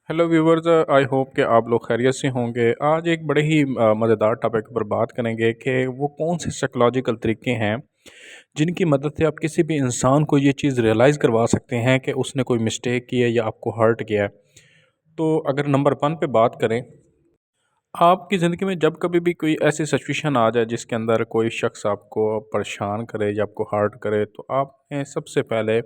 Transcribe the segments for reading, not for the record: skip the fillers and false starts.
Hello viewers, I hope कि आप लोग खैरियत से होंगे। आज एक बड़े ही मज़ेदार टॉपिक पर बात करेंगे कि वो कौन से साइकोलॉजिकल तरीके हैं जिनकी मदद से आप किसी भी इंसान को ये चीज़ रियलाइज़ करवा सकते हैं कि उसने कोई मिस्टेक की है या आपको हर्ट किया है। तो अगर नंबर 1 पे बात करें, आपकी ज़िंदगी में जब कभी भी कोई ऐसी सिचुएशन आ जाए जिसके अंदर कोई शख्स आपको परेशान करे या आपको हर्ट करे, तो आपने सबसे पहले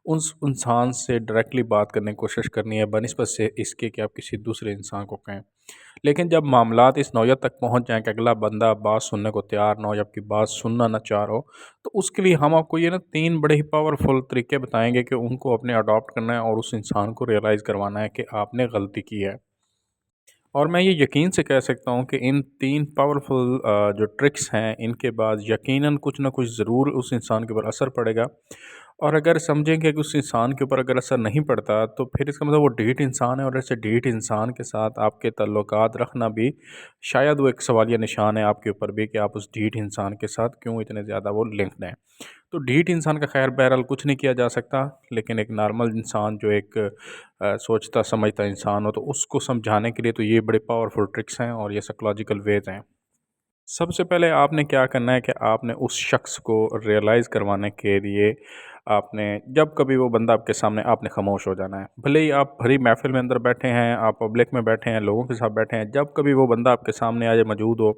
उस इंसान से डायरेक्टली बात करने की कोशिश करनी है बनिस्बत से इसके कि आप किसी दूसरे इंसान को कहें। लेकिन जब मामलात इस नौयत तक पहुंच जाएं कि अगला बंदा बात सुनने को तैयार ना हो या आपकी बात सुनना ना चाह रहा हो, तो उसके लिए हम आपको ये ना 3 बड़े ही पावरफुल तरीके बताएंगे कि उनको अपने अडॉप्ट करना है और उस इंसान को रियलाइज़ करवाना है कि आपने गलती की है। और मैं ये यकीन से कह सकता हूँ कि इन 3 पावरफुल जो ट्रिक्स हैं, इनके बाद यकीनन कुछ ना कुछ ज़रूर उस इंसान के ऊपर असर पड़ेगा। और अगर समझेंगे कि उस इंसान के ऊपर अगर असर नहीं पड़ता, तो फिर इसका मतलब वो ढीठ इंसान है, और ऐसे ढीठ इंसान के साथ आपके ताल्लुकात रखना भी शायद वो एक सवालिया निशान है आपके ऊपर भी कि आप उस ढीठ इंसान के साथ क्यों इतने ज़्यादा वो लिंक्ड हैं। तो ढीठ इंसान का खैर बहरहाल कुछ नहीं किया जा सकता, लेकिन एक नॉर्मल इंसान जो एक सोचता समझता इंसान हो, तो उसको समझाने के लिए तो ये बड़े पावरफुल ट्रिक्स हैं और ये साइकोलॉजिकल वेज हैं। सबसे पहले आपने क्या करना है कि आपने उस शख्स को रियलाइज़ करवाने के लिए आपने जब कभी वो बंदा आपके सामने, आपने खामोश हो जाना है। भले ही आप भरी महफ़िल में अंदर बैठे हैं, आप पब्लिक में बैठे हैं, लोगों के साथ बैठे हैं, जब कभी वो बंदा आपके सामने आ जाए, मौजूद हो,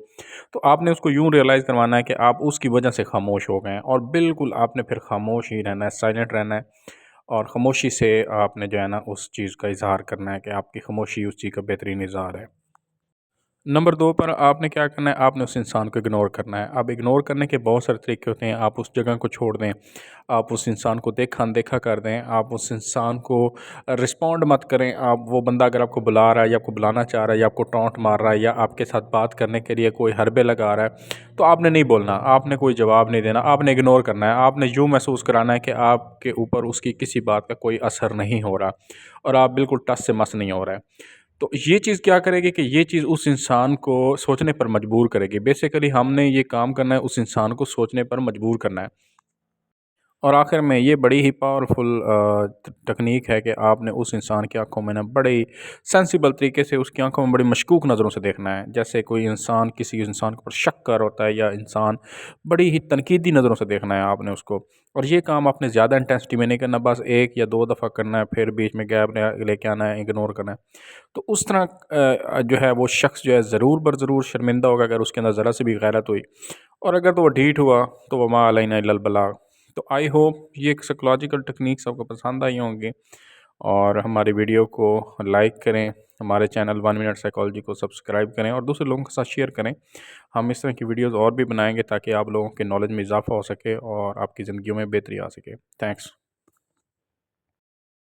तो आपने उसको यूँ रियलाइज़ करवाना है कि आप उसकी वजह से खामोश हो गए हैं, और बिल्कुल आपने फिर खामोश ही रहना है, साइलेंट रहना है। और ख़ामोशी से आपने जो है ना उस चीज़ का इज़हार करना है कि आपकी खामोशी उस चीज़ का बेहतरीन इज़हार है। नंबर 2 पर आपने क्या करना है, आपने उस इंसान को इग्नोर करना है। अब इग्नोर करने के बहुत सारे तरीके होते हैं। आप उस जगह को छोड़ दें, आप उस इंसान को देखा-अनदेखा कर दें, आप उस इंसान को रिस्पॉन्ड मत करें। आप वो बंदा अगर आपको बुला रहा है या आपको बुलाना चाह रहा है या आपको टॉन्ट मार रहा है या आपके साथ बात करने के लिए कोई हरबे लगा रहा है, तो आपने नहीं बोलना, आपने कोई जवाब नहीं देना, आपने इग्नोर करना है। आपने यूँ महसूस कराना है कि आपके ऊपर उसकी किसी बात का कोई असर नहीं हो रहा और आप बिल्कुल टस से मस नहीं हो रहे हैं। तो ये चीज़ क्या करेगी कि ये चीज़ उस इंसान को सोचने पर मजबूर करेगी। बेसिकली हमने ये काम करना है, उस इंसान को सोचने पर मजबूर करना है। और आखिर में ये बड़ी ही पावरफुल तकनीक है कि आपने उस इंसान की आंखों में ना बड़े ही सेंसिबल तरीके से उसकी आंखों में बड़ी मशकूक नज़रों से देखना है। जैसे कोई इंसान किसी इंसान के ऊपर शक कर होता है या इंसान बड़ी ही तनकीदी नज़रों से देखना है आपने उसको। और ये काम आपने ज़्यादा इंटेंसिटी में नहीं करना, बस 1 या 2 दफ़ा करना है, फिर बीच में गैप लेके आना है, इग्नोर करना है। तो उस तरह जो है वो शख्स जो है ज़रूर बर ज़रूर शर्मिंदा होगा अगर उसके अंदर ज़रा सी भी गैरत हुई, और अगर तो वो ढीठ हुआ तो वो मा अलैना इल्लल बलाग। तो आई होप ये साइकोलॉजिकल टेक्निक्स आपको पसंद आई होंगी, और हमारी वीडियो को लाइक करें, हमारे चैनल 1 मिनट साइकोलॉजी को सब्सक्राइब करें और दूसरे लोगों के साथ शेयर करें। हम इस तरह की वीडियोज़ और भी बनाएंगे ताकि आप लोगों के नॉलेज में इजाफ़ा हो सके और आपकी ज़िंदगियों में बेहतरी आ सके। थैंक्स।